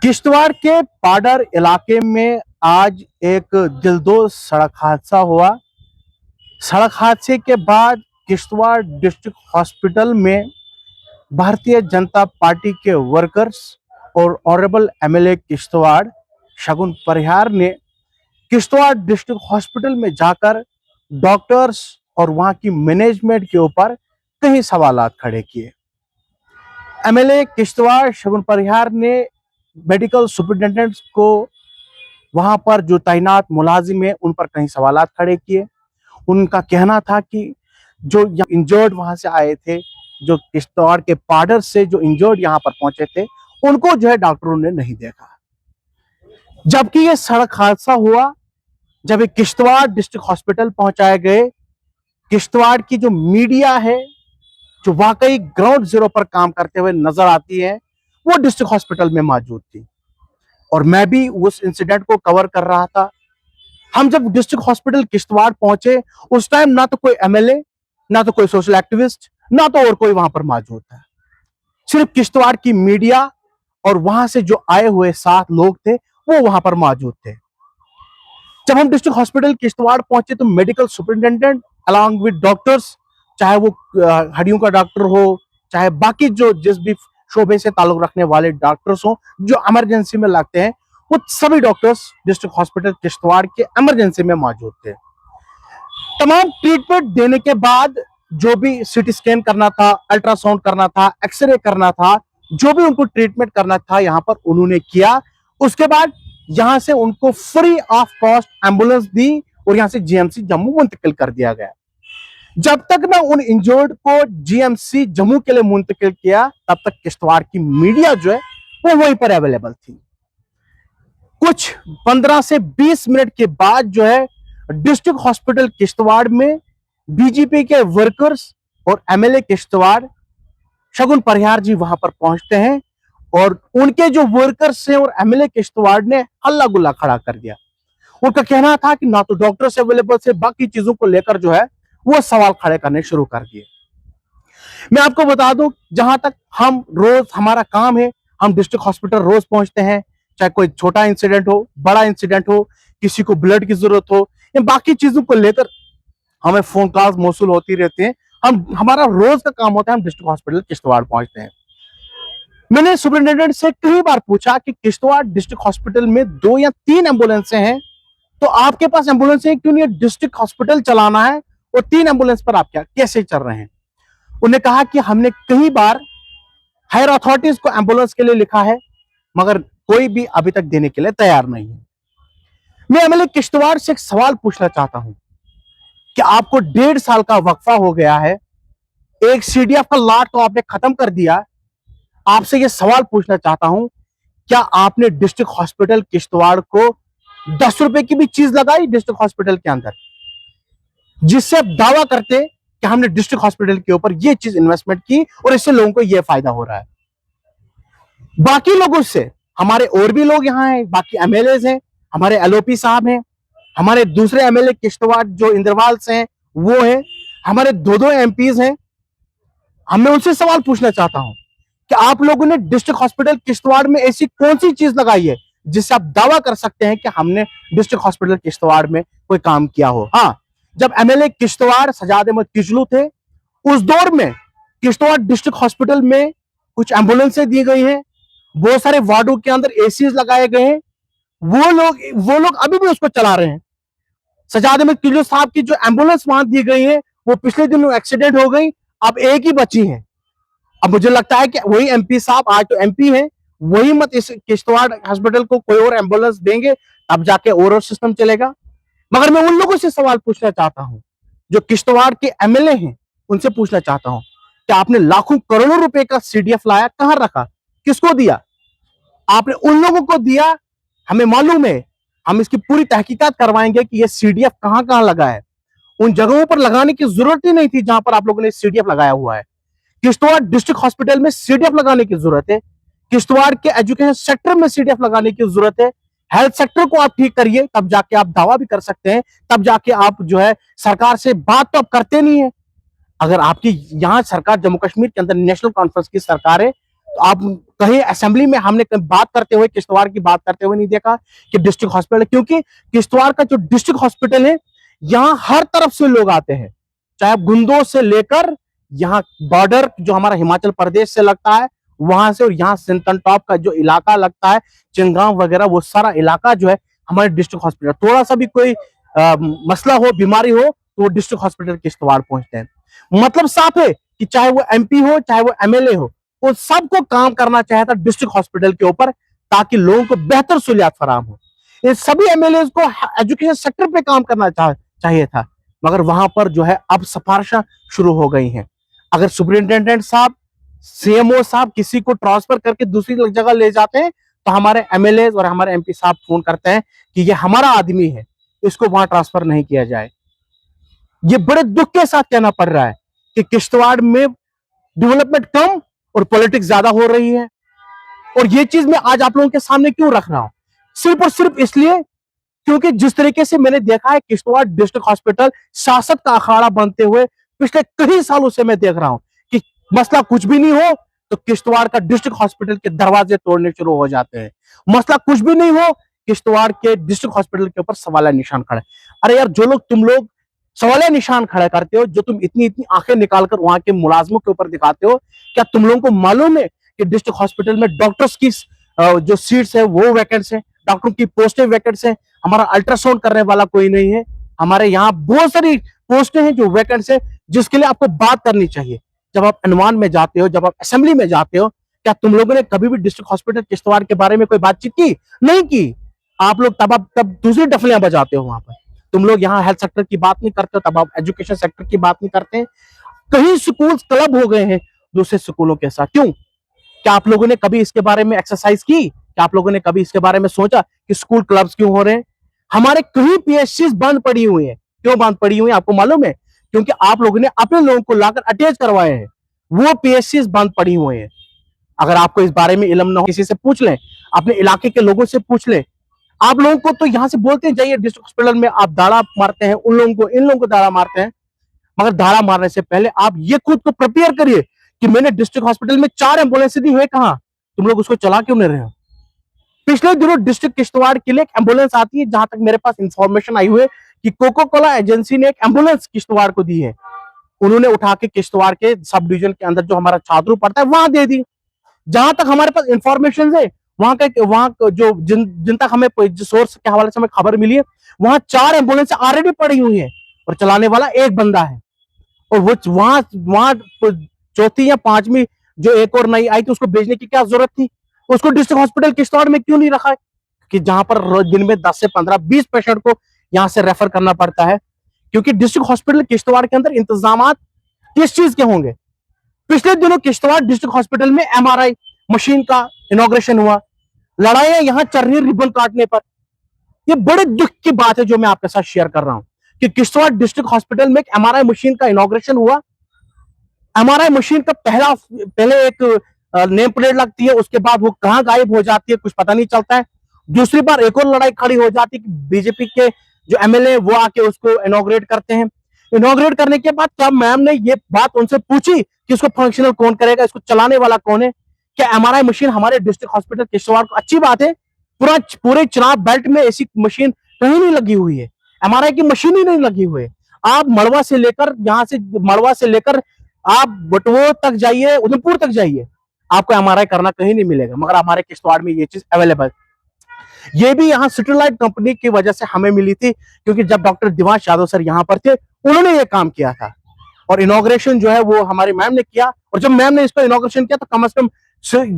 किश्तवाड़ के पाडर इलाके में आज एक दिलदोज सड़क हादसा हुआ। सड़क हादसे के बाद किश्तवाड़ डिस्ट्रिक्ट हॉस्पिटल में भारतीय जनता पार्टी के वर्कर्स और ऑनरेबल एमएलए किश्तवाड़ शगुन परिहार ने किश्तवाड़ डिस्ट्रिक्ट हॉस्पिटल में जाकर डॉक्टर्स और वहां की मैनेजमेंट के ऊपर कई सवालात खड़े किए। एमएलए किश्तवाड़ शगुन परिहार ने मेडिकल सुपरिटेंडेंट को वहां पर जो तैनात मुलाजिम है उन पर कई सवालात खड़े किए। उनका कहना था कि जो इंजर्ड वहां से आए थे, जो किश्तवाड़ के पाडर से जो इंजर्ड यहाँ पर पहुंचे थे, उनको जो है डॉक्टरों ने नहीं देखा। जबकि ये सड़क हादसा हुआ जब ये किश्तवाड़ डिस्ट्रिक्ट हॉस्पिटल पहुंचाए गए। किश्तवाड़ की जो मीडिया है, जो वाकई ग्राउंड जीरो पर काम करते हुए नजर आती है, वो डिस्ट्रिक्ट हॉस्पिटल में मौजूद थी और मैं भी उस इंसिडेंट को कवर कर रहा था। हम जब डिस्ट्रिक्ट हॉस्पिटल किश्तवाड़ पहुंचे, उस टाइम ना तो कोई एमएलए, ना तो कोई सोशल एक्टिविस्ट, ना तो और कोई वहां पर मौजूद था। सिर्फ किश्तवाड़ की मीडिया और वहां से जो आए हुए 7 लोग थे वो वहां पर मौजूद थे। जब हम डिस्ट्रिक्ट हॉस्पिटल किश्तवाड़ पहुंचे तो medical superintendent along with doctors, चाहे वो हड्डियों का डॉक्टर हो, चाहे बाकी जो जिस भी शोबे से ताल्लुक रखने वाले डॉक्टर्स हो जो इमरजेंसी में लगते हैं, वो सभी डॉक्टर्स डिस्ट्रिक्ट हॉस्पिटल किश्तवाड़ के इमरजेंसी में मौजूद थे। तमाम ट्रीटमेंट देने के बाद जो भी सीटी स्कैन करना था, अल्ट्रासाउंड करना था, एक्सरे करना था, जो भी उनको ट्रीटमेंट करना था यहाँ पर उन्होंने किया। उसके बाद यहां से उनको फ्री ऑफ कॉस्ट एम्बुलेंस दी और यहां से जीएमसी जम्मू मुंतकिल कर दिया गया। जब तक ना उन इंजर्ड को जीएमसी जम्मू के लिए मुंतकिल किया, तब तक किश्तवाड़ की मीडिया जो है वो वहीं पर अवेलेबल थी। कुछ 15 से 20 मिनट के बाद जो है डिस्ट्रिक्ट हॉस्पिटल किश्तवाड़ में बीजेपी के वर्कर्स और एमएलए किश्तवाड़ शगुन परिहार जी वहां पर पहुंचते हैं और उनके जो वर्कर्स हैं और एमएलए किश्तवाड़ ने हल्ला गुल्ला खड़ा कर दिया। उनका कहना था कि ना तो डॉक्टर्स अवेलेबल से, बाकी चीजों को लेकर जो है वो सवाल खड़े करने शुरू कर दिए। मैं आपको बता दूं, जहां तक हम रोज हमारा काम है, हम डिस्ट्रिक्ट हॉस्पिटल रोज पहुंचते हैं, चाहे कोई छोटा इंसिडेंट हो, बड़ा इंसिडेंट हो, किसी को ब्लड की जरूरत हो या बाकी चीजों को लेकर हमें फोन कॉल्स मौसूल होती रहती हैं। हमारा रोज का काम होता है, हम डिस्ट्रिक्ट हॉस्पिटल किश्तवाड़ पहुंचते हैं। मैंने सुपरिटेंडेंट से कई बार पूछा कि किश्तवाड़ डिस्ट्रिक्ट हॉस्पिटल में 2 या 3 एम्बुलेंसें हैं, तो आपके पास एम्बुलेंस है क्यों नहीं? डिस्ट्रिक्ट हॉस्पिटल चलाना है और 3 एम्बुलेंस पर आप क्या कैसे चल रहे हैं? उन्हें कहा कि हमने कई बार हायर अथॉरिटीज को एम्बुलेंस के लिए लिखा है, मगर कोई भी अभी तक देने के लिए तैयार नहीं है। मैं एमएलए किश्तवाड़ से एक सवाल पूछना चाहता हूं कि आपको 1.5 साल का वक्फा हो गया है, एक सीडीएफ का लाट तो आपने खत्म कर दिया। आपसे यह सवाल पूछना चाहता हूं, क्या आपने डिस्ट्रिक्ट हॉस्पिटल किश्तवाड़ को 10 रुपए की भी चीज लगाई डिस्ट्रिक्ट हॉस्पिटल के अंदर, जिससे आप दावा करते कि हमने डिस्ट्रिक्ट हॉस्पिटल के ऊपर यह चीज इन्वेस्टमेंट की और इससे लोगों को यह फायदा हो रहा है? बाकी लोगों से, हमारे और भी लोग यहाँ हैं, बाकी एमएलए हैं, हमारे एलओपी साहब हैं, हमारे दूसरे एमएलए किश्तवाड़ जो इंद्रवाल से हैं वो हैं, हमारे 2 एमपीज हैं। मैं उनसे सवाल पूछना चाहता हूं कि आप लोगों ने डिस्ट्रिक्ट हॉस्पिटल किश्तवाड़ में ऐसी कौन सी चीज लगाई है जिससे आप दावा कर सकते हैं कि हमने डिस्ट्रिक्ट हॉस्पिटल किश्तवाड़ में कोई काम किया हो? हाँ, जब एमएलए किश्तवाड़ सजाद अहमद किचलू थे, उस दौर में किश्तवाड़ डिस्ट्रिक्ट हॉस्पिटल में कुछ एम्बुलेंसें दी गई हैं, बहुत सारे वार्डों के अंदर एसीज लगाए गए हैं। वो लोग अभी भी उसको चला रहे हैं। सजाद अहमद किचलू साहब की जो एम्बुलेंस वहां दी गई है, वो पिछले दिनों एक्सीडेंट हो गई, अब एक ही बची है। अब मुझे लगता है कि वही एमपी साहब, आज तो एमपी हैं, वही मत इस किश्तवाड़ हॉस्पिटल को कोई और एम्बुलेंस देंगे, अब जाके और सिस्टम चलेगा। मगर मैं उन लोगों से सवाल पूछना चाहता हूं जो किश्तवाड़ के एमएलए हैं, उनसे पूछना चाहता हूं कि आपने लाखों करोड़ों रुपए का सीडीएफ लाया, कहां रखा, किसको दिया? आपने उन लोगों को दिया, हमें मालूम है, हम इसकी पूरी तहकीकात करवाएंगे कि यह सीडीएफ कहां कहां लगा है। उन जगहों पर लगाने की जरूरत ही नहीं थी जहां पर आप लोगों ने सीडीएफ लगाया हुआ है। किश्तवाड़ डिस्ट्रिक्ट हॉस्पिटल में सीडीएफ लगाने की जरूरत है, किश्तवाड़ के एजुकेशन सेक्टर में सीडीएफ लगाने की जरूरत है। हेल्थ सेक्टर को आप ठीक करिए, तब जाके आप दावा भी कर सकते हैं, तब जाके आप जो है सरकार से बात तो आप करते नहीं है। अगर आपकी यहां सरकार जम्मू कश्मीर के अंदर नेशनल कॉन्फ्रेंस की सरकार है, आप कहीं असेंबली में हमने बात करते हुए, किश्तवाड़ की बात करते हुए नहीं देखा कि डिस्ट्रिक्ट हॉस्पिटल, क्योंकि किश्तवाड़ का जो डिस्ट्रिक्ट हॉस्पिटल है, यहां हर तरफ से लोग आते हैं, चाहे गुंदो से लेकर यहाँ बॉर्डर जो हमारा हिमाचल प्रदेश से लगता है वहां से, और यहाँ सिंथन टॉप का जो इलाका लगता है, चिंगांव वगैरह, वो सारा इलाका जो है हमारे डिस्ट्रिक्ट हॉस्पिटल, थोड़ा सा भी कोई मसला हो, बीमारी हो, तो वो डिस्ट्रिक्ट हॉस्पिटल किश्तवाड़ पहुंचते हैं। मतलब साफ है कि चाहे वो एमपी हो, चाहे वो एमएलए हो, वो सबको काम करना चाहता डिस्ट्रिक्ट हॉस्पिटल के ऊपर, ताकि लोगों को बेहतर सहूलियत फराहम हो। ये सभी एमएलए को एजुकेशन सेक्टर पे काम करना चाहिए था, मगर वहां पर जो है अब सिफारिशें शुरू हो गई हैं। अगर सुपरिंटेंडेंट साहब, सीएमओ साहब किसी को ट्रांसफर करके दूसरी जगह ले जाते हैं, तो हमारे एमएलए और हमारे एमपी साहब फोन करते हैं कि ये हमारा आदमी है, इसको वहां ट्रांसफर नहीं किया जाए। ये बड़े दुख के साथ कहना पड़ रहा है कि किश्तवाड़ में डेवलपमेंट कम और पॉलिटिक्स ज्यादा हो रही है। और ये चीज मैं आज आप लोगों के सामने क्यों रख रहा हूं? सिर्फ और सिर्फ इसलिए क्योंकि जिस तरीके से मैंने देखा है किश्तवाड़ डिस्ट्रिक्ट हॉस्पिटल शासक का अखाड़ा बनते हुए पिछले कई सालों से मैं देख रहा हूं कि मसला कुछ भी नहीं हो तो किश्तवाड़ का डिस्ट्रिक्ट हॉस्पिटल के दरवाजे तोड़ने शुरू हो जाते हैं। मसला कुछ भी नहीं हो, किश्तवाड़ के डिस्ट्रिक्ट हॉस्पिटल के ऊपर सवालिया निशान खड़े। अरे यार, तुम लोग सवालिया निशान खड़ा करते हो, जो तुम इतनी इतनी आंखें निकालकर वहां के मुलाजमों के ऊपर दिखाते हो, क्या तुम लोगों को मालूम है कि डिस्ट्रिक्ट हॉस्पिटल में डॉक्टर्स की जो सीट्स है वो वैकेंट्स है, डॉक्टरों की पोस्टें वैकेंट्स है, हमारा अल्ट्रासाउंड करने वाला कोई नहीं है, हमारे यहाँ बहुत सारी पोस्टें हैं जो वैकेंट्स है, जिसके लिए आपको बात करनी चाहिए। जब आप अनुमान में जाते हो, जब आप असेंबली में जाते हो, क्या तुम लोगों ने कभी भी डिस्ट्रिक्ट हॉस्पिटल किश्तवाड़ के बारे में कोई बातचीत की? नहीं की। आप लोग तब दूसरी डफलियां बजाते हो वहां पर। तुम लोग यहाँ हेल्थ सेक्टर की बात नहीं करते हो, तब आप एजुकेशन सेक्टर की बात नहीं करते हैं। कई स्कूल क्लब हो गए हैं दूसरे स्कूलों के साथ, क्यों? क्या आप लोगों ने कभी इसके बारे में एक्सरसाइज की? क्या आप लोगों ने कभी इसके बारे में सोचा कि स्कूल क्लब्स क्यों हो रहे हैं? हमारे कई पीएचसी बंद पड़ी हुई है। क्यों बंद पड़ी हुई है आपको मालूम है? क्योंकि आप लोगों ने अपने लोगों को लाकर अटैच करवाए हैं, वो पीएचसी बंद पड़ी हुई है। अगर आपको इस बारे में इल्म ना हो, किसी से पूछ लें, अपने इलाके के लोगों से पूछ लें। आप लोगों को तो यहां से बोलते हैं जाइए डिस्ट्रिक्ट हॉस्पिटल में, आप दाड़ा मारते हैं उन लोगों को, इन लोगों को दाड़ा मारते हैं, मगर दाड़ा मारने से पहले आप ये खुद को प्रिपेयर करिए कि मैंने डिस्ट्रिक्ट हॉस्पिटल में 4 एम्बुलेंस दी हुए, कहां तुम लोग उसको चला क्यों नहीं रहे हो? पिछले दिनों डिस्ट्रिक्ट किश्तवाड़ के लिए एक एम्बुलेंस आती है, जहां तक मेरे पास इंफॉर्मेशन आई हुई है कि कोको कोला एजेंसी ने एक एम्बुलेंस किश्तवाड़ को दी है, उन्होंने उठा के किश्तवाड़ के सब डिवीजन के अंदर जो हमारा छात्रू पड़ता है वहां दे दी। जहां तक हमारे पास इंफॉर्मेशन है, वहां जो जिन तक हमें सोर्स के हवाले से हमें खबर मिली है, वहां 4 एम्बुलेंस ऑलरेडी पड़ी हुई है और चलाने वाला एक बंदा है। और वो वहां वहां चौथी या पांचवी जो एक और नई आई थी, उसको भेजने की क्या जरूरत थी? उसको डिस्ट्रिक्ट हॉस्पिटल किश्तवाड़ में क्यों नहीं रखा है? कि जहां पर दिन में 10 से 15 20 पेशेंट को यहां से रेफर करना पड़ता है, क्योंकि डिस्ट्रिक्ट हॉस्पिटल किश्तवाड़ के अंदर इंतजाम किस चीज के होंगे? पिछले दिनों किश्तवाड़ डिस्ट्रिक्ट हॉस्पिटल में एमआरआई मशीन का इनॉग्रेशन हुआ, लड़ाइयां यहां चल रही रिबन काटने पर। ये बड़े दुख की बात है जो मैं आपके साथ शेयर कर रहा हूं कि किश्तवाड़ डिस्ट्रिक्ट हॉस्पिटल में एक एमआरआई मशीन का इनॉग्रेशन हुआ। एमआरआई मशीन का पहले एक नेम प्लेट लगती है, उसके बाद वो कहां गायब हो जाती है कुछ पता नहीं चलता है। दूसरी बार एक और लड़ाई खड़ी हो जाती है, बीजेपी के जो एमएलए वो आके उसको इनॉग्रेट करते हैं। इनॉग्रेट करने के बाद क्या मैम ने ये बात उनसे पूछी कि इसको फंक्शनल कौन करेगा, इसको चलाने वाला कौन है? क्या एमआरआई मशीन हमारे डिस्ट्रिक्ट हॉस्पिटल किश्तवाड़ को अच्छी बात है? पूरे चुनाव बेल्ट में ऐसी मशीन कहीं नहीं लगी हुई है, एमआरआई की मशीन ही नहीं लगी हुई है। आप मड़वा से लेकर मड़वा से लेकर आप बटुओ तक जाइए, उधमपुर तक जाइए, आपको एमआरआई करना कहीं नहीं मिलेगा, मगर हमारे किश्तवाड़ में ये चीज अवेलेबल। ये भी यहाँ सिटीलाइट कंपनी की वजह से हमें मिली थी, क्योंकि जब डॉक्टर दिवांश यादव सर यहाँ पर थे, उन्होंने ये काम किया था और इनॉग्रेशन जो है वो हमारी मैम ने किया। और जब मैम ने इसका इनॉग्रेशन किया तो कम से कम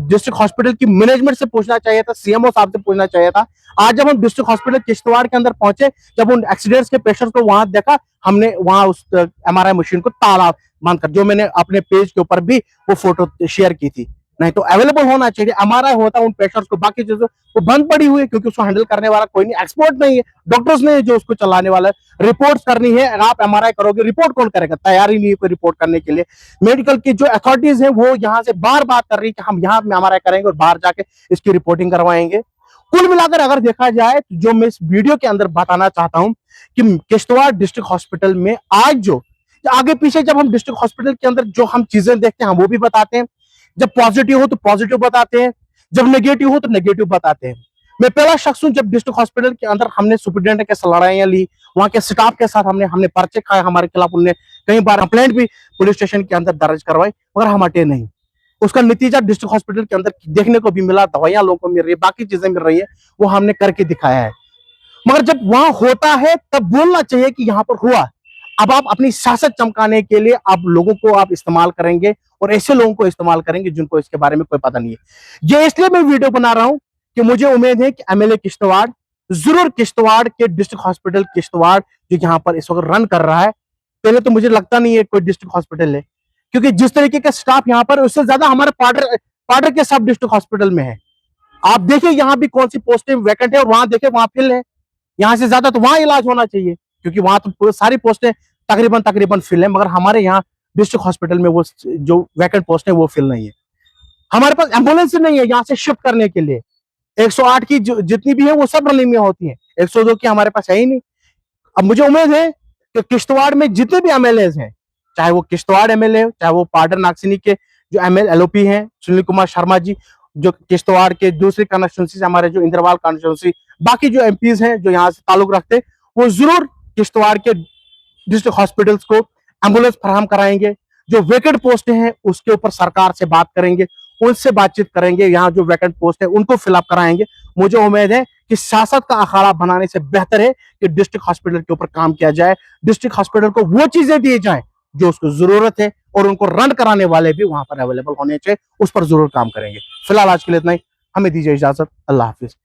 डिस्ट्रिक्ट हॉस्पिटल की मैनेजमेंट से पूछना चाहिए था, सीएमओ साहब से पूछना चाहिए था। आज जब हम डिस्ट्रिक्ट हॉस्पिटल किश्तवाड़ के अंदर पहुंचे, जब उन एक्सीडेंट्स के पेशेंट्स को वहां देखा, हमने वहां उस एमआरआई मशीन को ताला बंद कर, जो मैंने अपने पेज के ऊपर भी वो फोटो शेयर की थी। नहीं तो अवेलेबल होना चाहिए, एमआरआई होता उन पेशेंट्स को, बाकी चीजों वो बंद पड़ी हुई है क्योंकि उसको हैंडल करने वाला कोई नहीं, एक्सपर्ट नहीं है, डॉक्टर्स नहीं है जो उसको चलाने वाला है। रिपोर्ट्स करनी है, आप एमआरआई करोगे, रिपोर्ट कौन करेगा? तैयार ही नहीं है कोई रिपोर्ट करने के लिए। मेडिकल की जो अथॉरिटीज है वो यहाँ से बार बात कर रही है कि हम यहाँ एमआरआई करेंगे और बाहर जाके इसकी रिपोर्टिंग करवाएंगे। कुल मिलाकर अगर देखा जाए तो जो मैं इस वीडियो के अंदर बताना चाहता हूं कि किश्तवाड़ डिस्ट्रिक्ट हॉस्पिटल में आज जो आगे पीछे जब हम डिस्ट्रिक्ट हॉस्पिटल के अंदर जो हम चीजें देखते हैं हम वो भी बताते हैं। जब पॉजिटिव हो तो पॉजिटिव बताते हैं, जब नेगेटिव हो तो नेगेटिव बताते हैं। मैं पहला शख्स हूं, जब डिस्ट्रिक्ट हॉस्पिटल के अंदर हमने सुपरिटेंडेंट के साथ लड़ाइयां ली, वहां के स्टाफ के साथ हमने पर्चे खाए, हमारे खिलाफ उन्होंने कई बार कंप्लेंट भी पुलिस स्टेशन के अंदर दर्ज करवाई, मगर हम हटे नहीं। उसका नतीजा डिस्ट्रिक्ट हॉस्पिटल के अंदर देखने को भी मिला, दवाइयां लोगों को मिल रही है, बाकी चीजें मिल रही है, वो हमने करके दिखाया है। मगर जब वहां होता है तब बोलना चाहिए कि यहां पर हुआ। अब आप अपनी सियासत चमकाने के लिए आप लोगों को आप इस्तेमाल करेंगे, और ऐसे लोगों को इस्तेमाल करेंगे जिनको इसके बारे में कोई पता नहीं है। ये इसलिए मैं वीडियो बना रहा हूं कि मुझे उम्मीद है कि एमएलए किश्तवाड़ जरूर किश्तवाड़ के डिस्ट्रिक्ट हॉस्पिटल किश्तवाड़ जो यहाँ पर इस वक्त रन कर रहा है, पहले तो मुझे लगता नहीं है कोई डिस्ट्रिक्ट हॉस्पिटल है, क्योंकि जिस तरीके का स्टाफ यहाँ पर उससे ज्यादा हमारे पाडर के सब डिस्ट्रिक्ट हॉस्पिटल में है। आप देखिए यहाँ भी कौन सी पोस्टें वैकेंट है, और वहां देखे वहां फिल है। यहाँ से ज्यादा तो वहां इलाज होना चाहिए, क्योंकि वहां तो सारी पोस्टें तकरीबन तकरीबन फिल है, मगर हमारे यहाँ डिस्ट्रिक्ट हॉस्पिटल में वो जो वैकेंट पोस्ट है वो फिल नहीं है। हमारे पास एम्बुलेंस नहीं है यहाँ से शिफ्ट करने के लिए। 108 की जितनी भी है वो सब रनिंग में होती है, 102 की हमारे पास है ही नहीं। अब मुझे उम्मीद है कि किश्तवाड़ में जितने भी एमएलए हैं, चाहे वो किश्तवाड़ एमएलए हो, चाहे वो पाडर नागसिनी के जो एलओपी हैं सुनील कुमार शर्मा जी, जो किश्तवाड़ के दूसरी कॉन्स्टिट्यूंसी हमारे जो इंद्रवाल कॉन्स्टिट्यूंसी, बाकी जो एमपीज हैं जो यहाँ से ताल्लुक रखते हैं, वो जरूर किश्तवाड़ के डिस्ट्रिक्ट हॉस्पिटल्स को एम्बुलेंस फराहम कराएंगे। जो वैकेंट पोस्ट हैं उसके ऊपर सरकार से बात करेंगे, उनसे बातचीत करेंगे, यहाँ जो वैकेंट पोस्ट है उनको फिलअप कराएंगे। मुझे उम्मीद है कि सियासत का अखाड़ा बनाने से बेहतर है कि डिस्ट्रिक्ट हॉस्पिटल के ऊपर काम किया जाए, डिस्ट्रिक्ट हॉस्पिटल को वो चीजें दी जाए जो उसको जरूरत है, और उनको रन कराने वाले भी वहां पर अवेलेबल होने चाहिए, उस पर जरूर काम करेंगे। फिलहाल आज के लिए इतना ही, हमें दीजिए इजाजत। अल्लाह हाफिज।